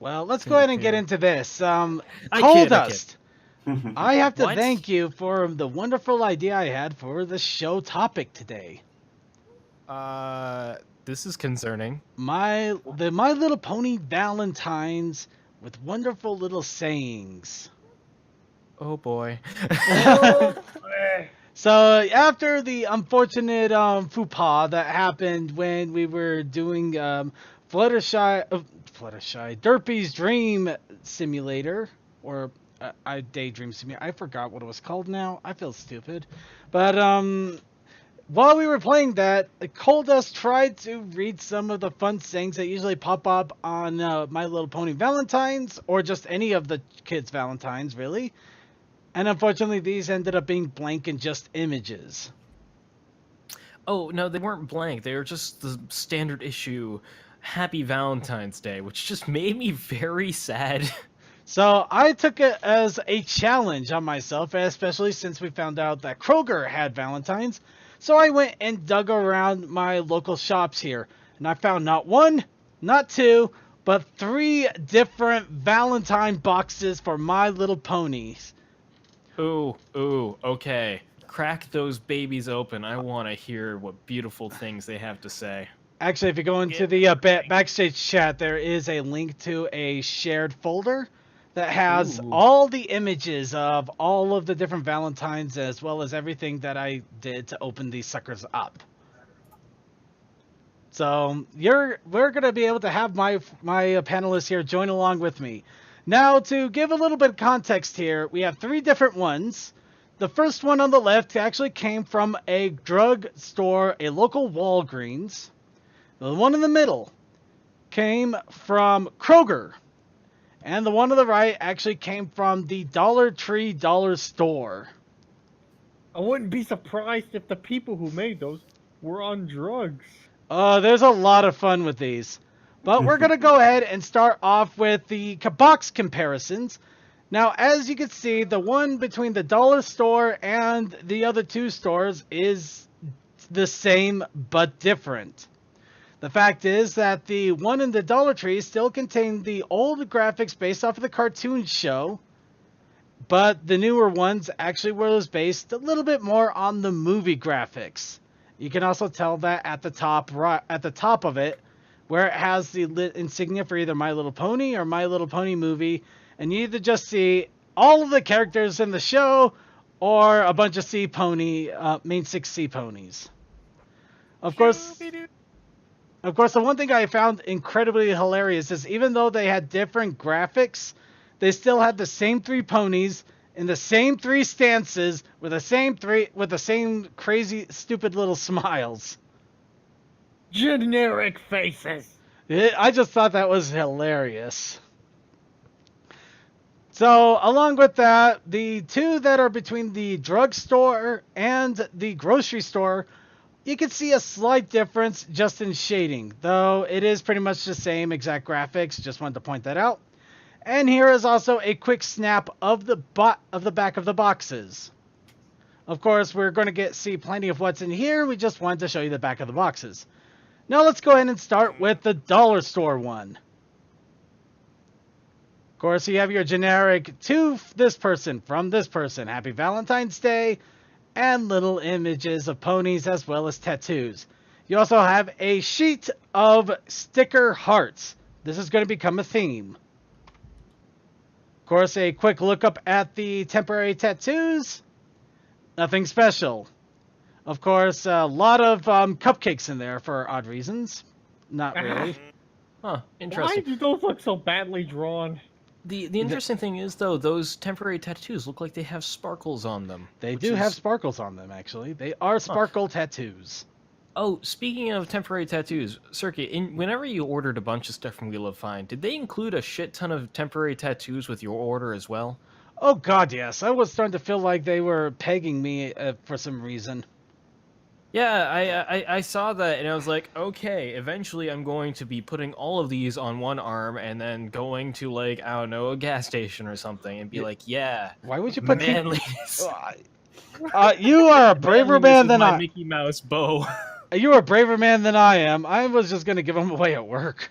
Well, let's go ahead and get into this. I Coal kid. Dust. I have to What? thank you for the wonderful idea I had for the show topic today. This is concerning. My Little Pony Valentines with wonderful little sayings. Oh boy. So after the unfortunate faux pas that happened when we were doing Derpy's Dream Simulator, or I Daydream Simulator. I forgot what it was called now. I feel stupid, but while we were playing that, Coldust tried to read some of the fun sayings that usually pop up on My Little Pony Valentines, or just any of the kids' Valentines, really. And unfortunately, these ended up being blank and just images. Oh, no, they weren't blank. They were just the standard issue Happy Valentine's Day, which just made me very sad. So I took it as a challenge on myself, especially since we found out that Kroger had Valentines. So I went and dug around my local shops here, and I found not one, not two, but 3 different Valentine boxes for My Little Ponies. Ooh, okay. Crack those babies open. I want to hear what beautiful things they have to say. Actually, if you go into the backstage chat, there is a link to a shared folder that has all the images of all of the different Valentines, as well as everything that I did to open these suckers up. So we're gonna be able to have my panelists here join along with me. Now, to give a little bit of context here, we have 3 different ones. The first one on the left actually came from a drug store, a local Walgreens. The one in the middle came from Kroger. And the one on the right actually came from the Dollar Tree Dollar Store. I wouldn't be surprised if the people who made those were on drugs. There's a lot of fun with these. But we're going to go ahead and start off with the box comparisons. Now, as you can see, the one between the dollar store and the other 2 stores is the same but different. The fact is that the one in the Dollar Tree still contained the old graphics based off of the cartoon show, but the newer ones actually was based a little bit more on the movie graphics. You can also tell that at the top of it, where it has the insignia for either My Little Pony or My Little Pony movie, and you either just see all of the characters in the show or a bunch of main 6 sea ponies. Of course, the one thing I found incredibly hilarious is even though they had different graphics, they still had the same 3 ponies in the same 3 stances with the same crazy, stupid little smiles. Generic faces. I just thought that was hilarious. So, along with that, the 2 that are between the drugstore and the grocery store, you can see a slight difference just in shading, though it is pretty much the same exact graphics. Just wanted to point that out. And here is also a quick snap of the back of the boxes. Of course, we're going to see plenty of what's in here. We just wanted to show you the back of the boxes. Now let's go ahead and start with the dollar store one. Of course, you have your generic to this person, from this person, Happy Valentine's Day, and little images of ponies as well as tattoos. You also have a sheet of sticker hearts. This is going to become a theme. Of course, a quick look up at the temporary tattoos. Nothing special. Of course, a lot of cupcakes in there for odd reasons. Not really. Huh, interesting. Why do those look so badly drawn? The interesting thing is, though, those temporary tattoos look like they have sparkles on them. They do have sparkles on them, actually. They are sparkle tattoos. Oh, speaking of temporary tattoos, Circuit, whenever you ordered a bunch of stuff from Wheel of Fine, did they include a shit ton of temporary tattoos with your order as well? Oh god, yes. I was starting to feel like they were pegging me for some reason. Yeah, I saw that, and I was like, okay, eventually I'm going to be putting all of these on one arm and then going to, like, I don't know, a gas station or something and be like, yeah. Why would you put manliness? You are a braver man than I am. Mickey Mouse bow. You are a braver man than I am. I was just going to give them away at work.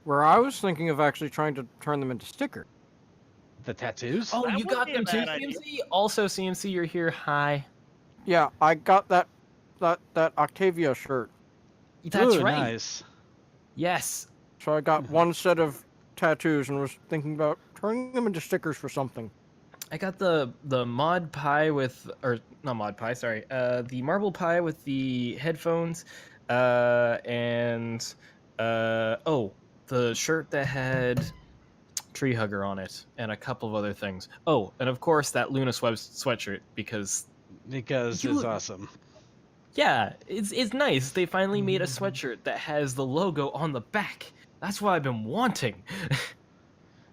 Where I was thinking of actually trying to turn them into stickers. The tattoos? Oh, That you would got be a them too, bad idea. CMC? Also, CMC, you're here. Hi. Yeah, I got that Octavia shirt. That's Ooh, right. nice. Yes. So I got one set of tattoos and was thinking about turning them into stickers for something. I got the mod pie with, or not mod pie, sorry, the marble pie with the headphones, and the shirt that had tree hugger on it, and a couple of other things. Oh, and of course that Luna sweatshirt because Because You- it's awesome. yeah, it's nice. They finally made a sweatshirt that has the logo on the back. That's what I've been wanting.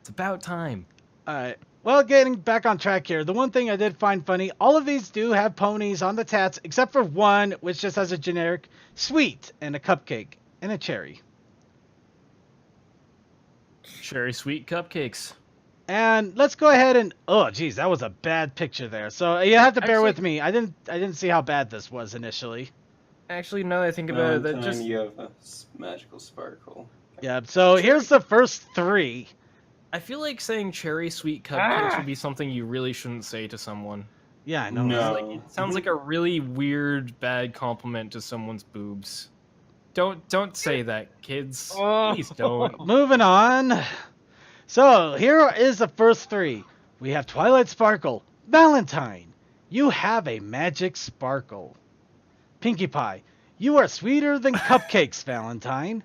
It's about time. Alright. Well, getting back on track here, the one thing I did find funny, all of these do have ponies on the tats, except for one, which just has a generic sweet and a cupcake and a cherry. Cherry sweet cupcakes. And let's go ahead and oh geez, that was a bad picture there. So you have to bear Actually- with me. I didn't see how bad this was initially. Actually, now that I think about it, that Valentine, just you have a magical sparkle. Yeah, so here's the first three. I feel like saying cherry sweet cupcakes would be something you really shouldn't say to someone. Yeah, I know. No. Like, it sounds like a really weird, bad compliment to someone's boobs. Don't say that, kids. Oh. Please don't. Moving on. So here is the first three. We have Twilight Sparkle, Valentine. You have a magic sparkle. Pinkie Pie. You are sweeter than cupcakes, Valentine.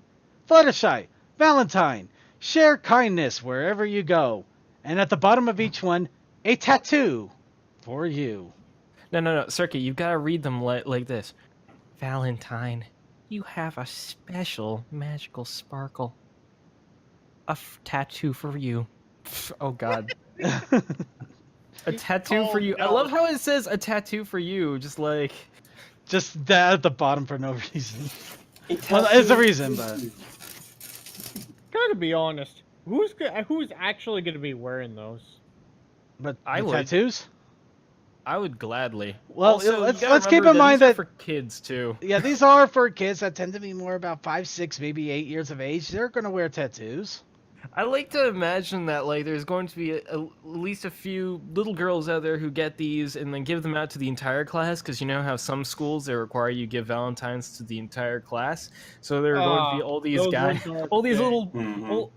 Fluttershy, Valentine. Share kindness wherever you go. And at the bottom of each one, a tattoo for you. No, Circuit, you've got to read them like this. Valentine, you have a special magical sparkle. A tattoo for you. Oh, God. A tattoo for you. I no. love how it says a tattoo for you. Just like... Just that at the bottom for no reason. It Well, has there's a to- reason, but Gotta be honest. Who's actually gonna be wearing those? I the would. tattoos? I would gladly. Well, Also, let's you gotta keep remember in mind these are that for kids too. yeah, these are for kids that tend to be more about 5, 6, maybe 8 years of age. They're gonna wear tattoos. I like to imagine that like there's going to be at least a few little girls out there who get these and then give them out to the entire class because you know how some schools they require you give Valentines to the entire class. So there are going to be all these those guys, ones are all these big. little, Mhm.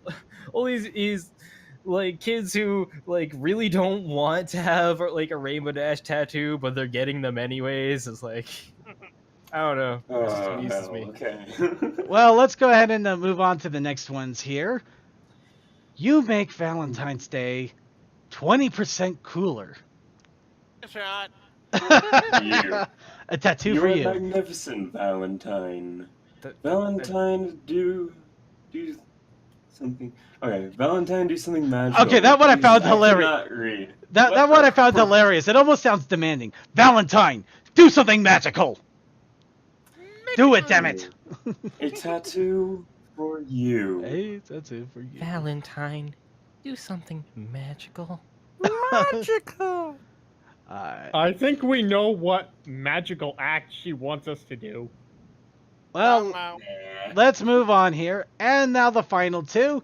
all these like kids who like really don't want to have like a Rainbow Dash tattoo, but they're getting them anyways. It's like I don't know. It just Oh, amuses hell, me. okay. Well, let's go ahead and move on to the next ones here. You make Valentine's Day 20% cooler. Shot. You. A tattoo You're for a you. magnificent Valentine. That- Valentine, do something. Okay, Valentine, do something magical. Okay, that one I Please, found hilarious. cannot read. That What one the I found fuck? hilarious. It almost sounds demanding. Valentine, do something magical. Do it, damn it. A tattoo for you. Hey, tattoo for you. Valentine, do something magical. Magical. Alright. I think we know what magical act she wants us to do. Well, Wow. Nah. let's move on here. And now the final two.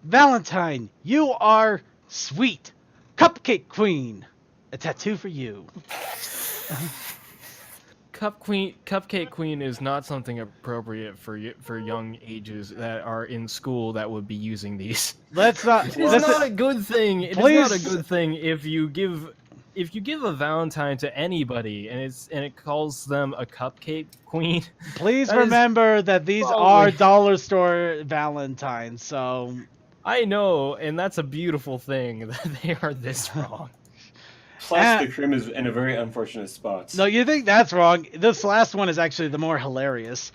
Valentine, you are sweet. Cupcake Queen. A tattoo for you. Cupcake Queen is not something appropriate for young ages that are in school that would be using these. Let's not. It's This not is, a good thing. It is Please- not a good thing if you give a Valentine to anybody and it calls them a Cupcake Queen. please that is remember that these probably- are dollar store Valentines. So I know, and that's a beautiful thing that they are this wrong. Plus, the trim is in a very unfortunate spot. no, you think that's wrong. This last one is actually the more hilarious.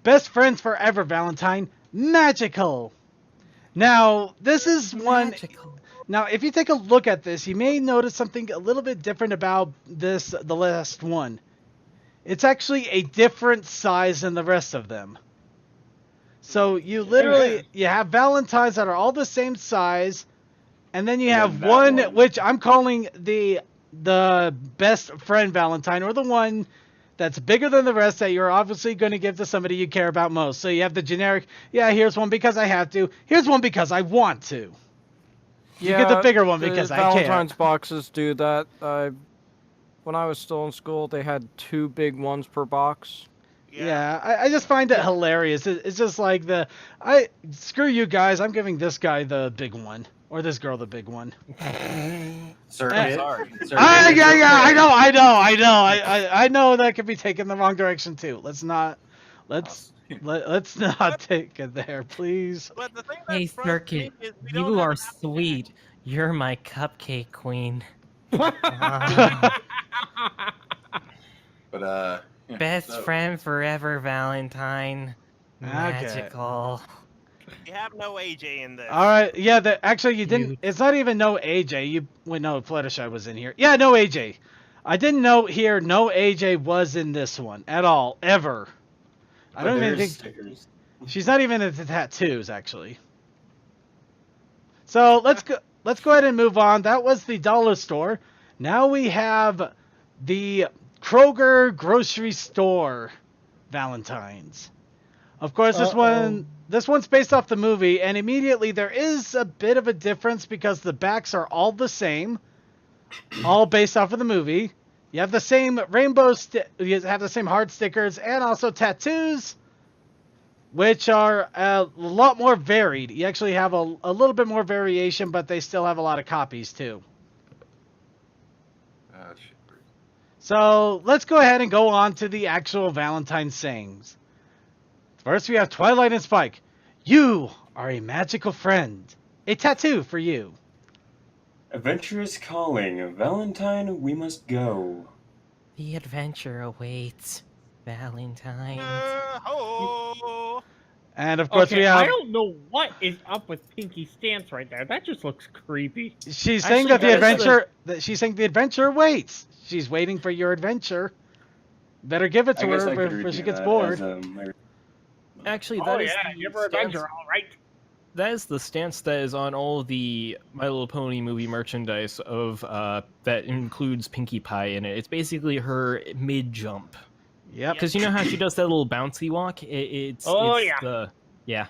Best friends forever, Valentine. Magical. Now, this is one. Magical. Now, if you take a look at this, you may notice something a little bit different about this, the last one. It's actually a different size than the rest of them. So you literally, you have Valentines that are all the same size, and then you And have that one, one. which I'm calling the best friend Valentine, or the one that's bigger than the rest that you're obviously going to give to somebody you care about most. So you have the generic, yeah, here's one because I have to. Here's one because I want to. You get the bigger one because I care. Valentine's boxes do that. When I was still in school, they had 2 big ones per box. Yeah, I just find it hilarious. It's just like screw you guys. I'm giving this guy the big one, or this girl the big one. Sir, sorry. Yeah, I know that could be taken the wrong direction too. Let's not take it there, please. But the thing Hey, that's frustrating Circuit, is we don't you have are an applicant. sweet. You're my cupcake queen. But Best so- friend forever, Valentine. Okay. Magical. We have no AJ in this. All right, yeah. Actually, you didn't. Cute. It's not even no AJ. No, Fluttershy was in here. Yeah, no AJ. I didn't know here. No AJ was in this one at all, ever. I don't even think Stickers. she's not even into tattoos actually. So let's go ahead and move on. That was the dollar store. Now we have the Kroger grocery store Valentines. Of course, this one's based off the movie, and immediately there is a bit of a difference because the backs are all the same, all based off of the movie. You have the same you have the same hard stickers and also tattoos, which are a lot more varied. You actually have a little bit more variation, but they still have a lot of copies too. So let's go ahead and go on to the actual Valentine sayings. First, we have Twilight and Spike. You are a magical friend. A tattoo for you. Adventure is calling. Valentine, we must go. The adventure awaits, Valentine. Ho! And of course, Okay, we have. I don't know what is up with Pinky's stance right there. That just looks creepy. She's saying Actually, that the that is adventure. She's saying the adventure waits. She's waiting for your adventure. Better give it to I guess I her could before she redo gets that bored. as, Actually, Oh that is yeah, the give her stance- adventure, all right. That is the stance that is on all of the My Little Pony movie merchandise of that includes Pinkie Pie in it. It's basically her mid jump. Yep. Because you know how she does that little bouncy walk? It's Yeah.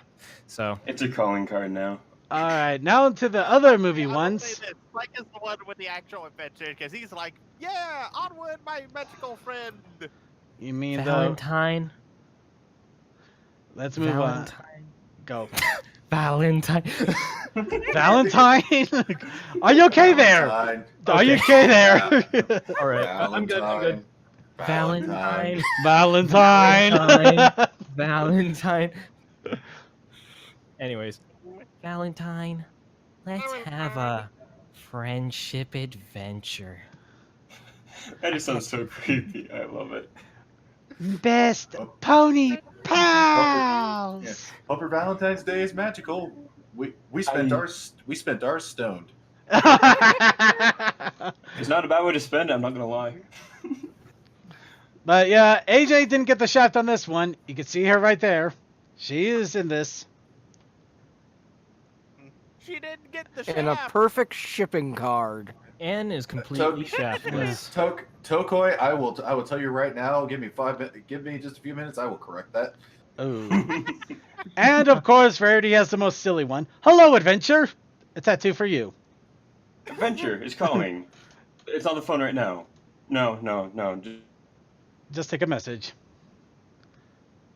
So it's a calling card now. All right, now to the other movie I will ones. say this, Spike is the one with the actual adventure because he's like, yeah, onward, my magical friend. You mean the? Valentine. Let's move on. Valentine. Go. Valentine. Valentine. Are you okay there? Valentine. Are you okay there? all right, I'm good. I'm good. Valentine. Valentine. Valentine. Valentine. Anyways, Valentine. Let's have a friendship adventure. That just sounds so creepy. I love it. Best pony pals. Yeah. Hope your Valentine's Day is magical. We spent ours stoned. It's not a bad way to spend it, I'm not gonna lie. But yeah, AJ didn't get the shaft on this one. You can see her right there. She is in this. She didn't get the And a shaft. perfect shipping card. Anne is completely shaftless. Tokoi, I will tell you right now. Give me just a few minutes. I will correct that. Oh. And of course, Rarity has the most silly one. Hello, Adventure. A tattoo for you. Adventure is calling. It's on the phone right now. No. Just take a message.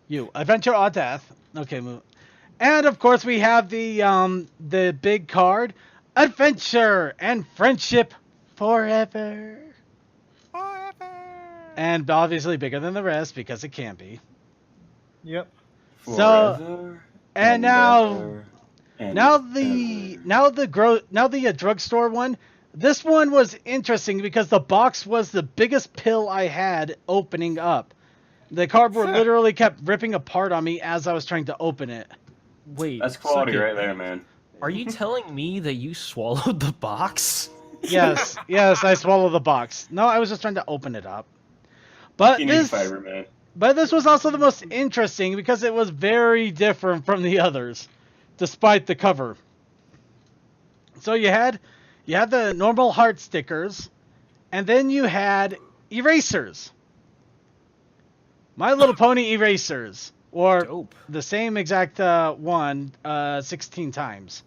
You, Adventure or Death. Okay, move. And of course, we have the big card, Adventure and Friendship Forever. And obviously bigger than the rest because it can be. Yep. So, Forever and now ever and the drugstore one. This one was interesting because the box was the biggest pill I had opening up. The cardboard literally kept ripping apart on me as I was trying to open it. Wait, That's quality Sucky, right there, man. Are you telling me that you swallowed the box? Yes, I swallowed the box. No, I was just trying to open it up. But Teenage this, fiber, man. but this was also the most interesting because it was very different from the others, despite the cover. So you had the normal heart stickers, and then you had erasers. My Little Pony erasers, or Dope. the same exact one 16 times.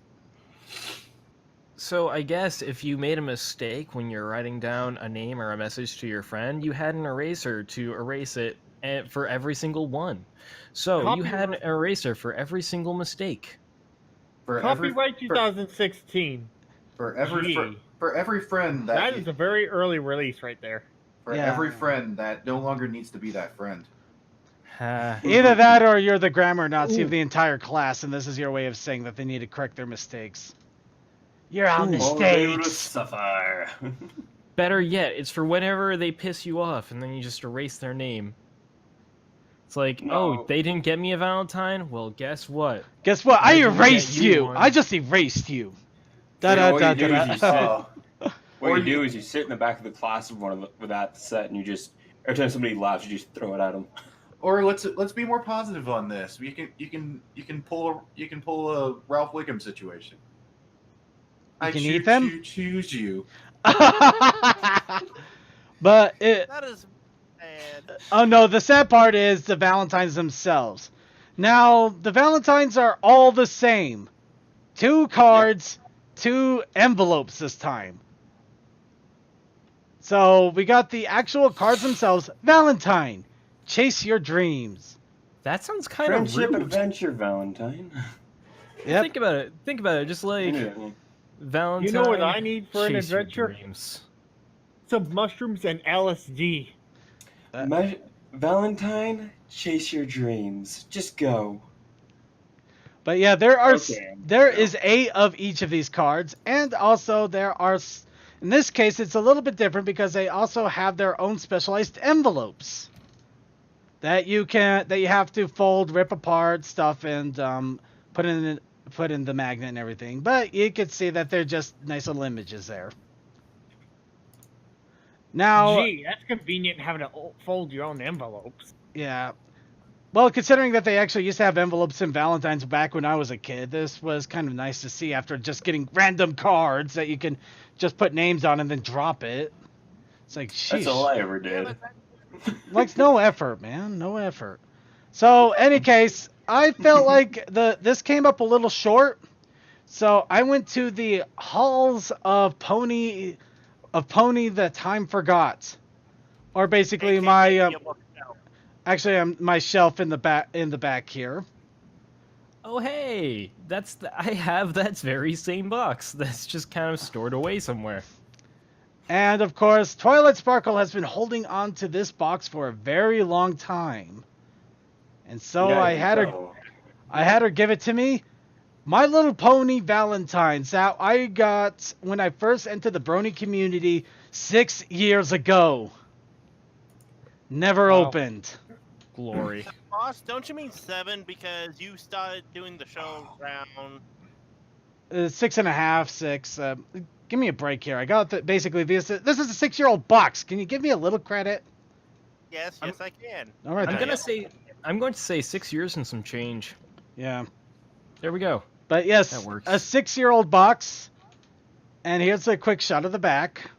So I guess if you made a mistake when you're writing down a name or a message to your friend, you had an eraser to erase it for every single one. So you had an eraser for every single mistake. Copyright 2016. For every Gee. for every friend That is a very early release right there. for Yeah. every friend that no longer needs to be that friend. Either that or you're the grammar Nazi of the entire class, and this is your way of saying that they need to correct their mistakes. You're all All they would mistakes. suffer. Better yet, it's for whenever they piss you off, and then you just erase their name. It's like, No. oh, they didn't get me a Valentine? Well, guess what? Guess what? I I didn't get erased you you. one. I just erased you. You know, what you do is Da-da-da-da-da. you sit. Oh. What Or you do is you sit in the back of the class with that set, and you just every time somebody laughs, you just throw it at them. Or let's be more positive on this. You can pull a Ralph Wiggum situation. I can eat them? choose you. But it. That is bad. Oh no, the sad part is the Valentines themselves. Now, the Valentines are all the same. 2 cards, 2 envelopes this time. So, we got the actual cards themselves. Valentine, chase your dreams. That sounds kind of Friendship rude. adventure, Valentine. Yep. Think about it. Think about it. Just like Yeah. Valentine. You know what I need for an chase your adventure? dreams. Some mushrooms and LSD. Valentine, chase your dreams. Just go. But yeah, there Okay. is 8 of each of these cards, and also there are, in this case, it's a little bit different because they also have their own specialized envelopes that you have to fold, rip apart, stuff, and put in the magnet and everything. But you can see that they're just nice little images there. Now, Gee, that's convenient having to fold your own envelopes. yeah. Well, considering that they actually used to have envelopes in Valentine's back when I was a kid, this was kind of nice to see after just getting random cards that you can just put names on and then drop it. It's like, That's all sheesh. I ever did. Like, no effort, man. No effort. So, any case, I felt like this came up a little short. So, I went to the Halls of Pony that Time Forgot. Or basically my... Actually, my shelf in the back here. Oh hey, I have that very same box. That's just kind of stored away somewhere. And of course, Twilight Sparkle has been holding on to this box for a very long time. And so Yeah, I had her give it to me. My Little Pony Valentines that I got when I first entered the Brony community 6 years ago. Never Wow. opened. Glory. Boss, don't you mean 7 because you started doing the show around... 6.5, 6. Give me a break here. I got basically this is a 6-year-old box. Can you give me a little credit? Yes, I can. All right. I'm then. going to say 6 years and some change. Yeah. There we go. But yes, That works. a 6-year-old box. And here's a quick shot of the back.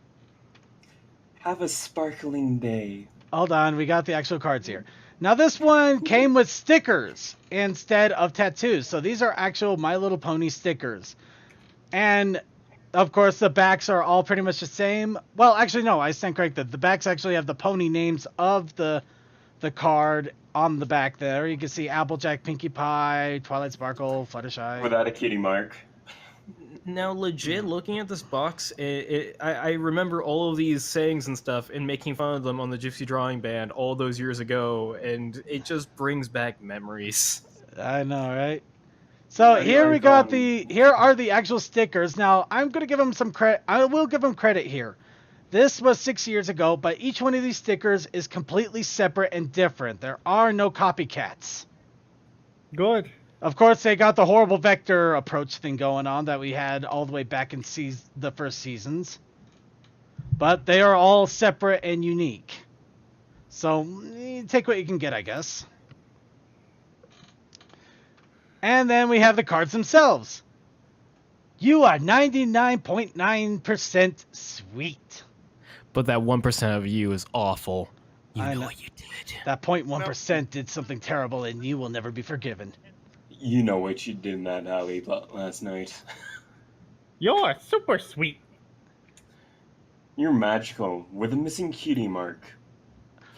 Have a sparkling day. Hold on, we got the actual cards here. Now this one came with stickers instead of tattoos. So these are actual My Little Pony stickers. And of course the backs are all pretty much the same. Well, actually no, I stand corrected. The backs actually have the pony names of the card on the back there. You can see Applejack, Pinkie Pie, Twilight Sparkle, Fluttershy. Without a kitty mark. Now, legit, looking at this box, I remember all of these sayings and stuff and making fun of them on the Gypsy Drawing Band all those years ago, and it just brings back memories. I know, right? So Yeah, here we I'm got gone. here are the actual stickers. Now I'm gonna give them some credit. I will give them credit here. This was 6 years ago, but each one of these stickers is completely separate and different. There are no copycats. Good. Of course, they got the horrible vector approach thing going on that we had all the way back in the first seasons. But they are all separate and unique. So, take what you can get, I guess. And then we have the cards themselves. You are 99.9% sweet. But that 1% of you is awful. You I know know. what you did. That 0.1% did something terrible, and you will never be forgiven. You know what you did in that alley last night. You're super sweet. You're magical, with a missing cutie mark.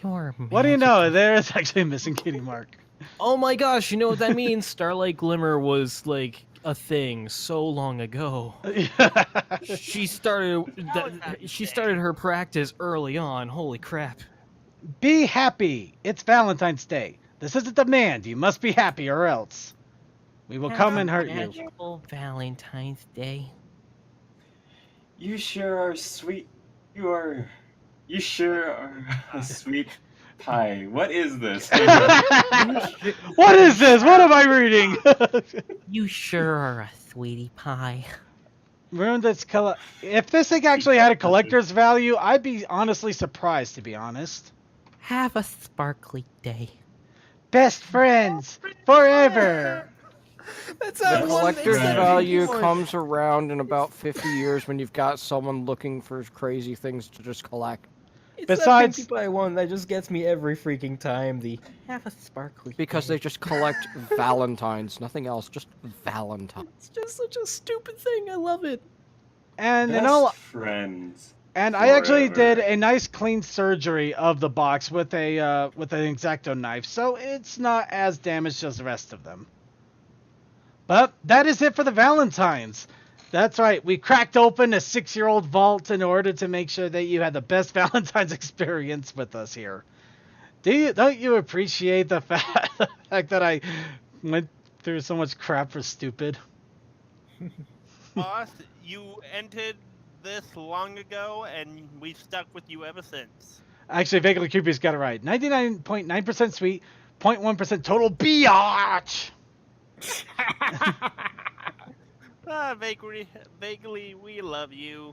You're What do you know? magical. There is actually a missing cutie mark. Oh my gosh, you know what that means? Starlight Glimmer was like a thing so long ago. She started she started her practice early on. Holy crap. Be happy. It's Valentine's Day. This is a demand. You must be happy or else. We will come and hurt you. Magical Valentine's Day. You sure are sweet. You sure are a sweet pie. What is this? What is this? What am I reading? You sure are a sweetie pie. Ruined its color. If this thing actually had a collector's value, I'd be honestly surprised, to be honest. Have a sparkly day. Best friends forever. That's The collector's value comes around in about 50 years when you've got someone looking for crazy things to just collect. Besides- that Pinkie Pie one that just gets me every freaking time. The Have a sparkly Because day. they just collect Valentines, nothing else, just Valentines. it's just such a stupid thing. I love it. And Best in all, friends. and I actually forever. did a nice clean surgery of the box with a with an X-Acto knife, so it's not as damaged as the rest of them. But that is it for the Valentines. That's right. We cracked open a 6-year-old vault in order to make sure that you had the best Valentine's experience with us here. Don't you appreciate the fact that I went through so much crap for stupid? Boss, you entered this long ago, and we've stuck with you ever since. Actually, Vaguely Creepy's got it right. 99.9% sweet, 0.1% total biatch. Vaguely, we love you.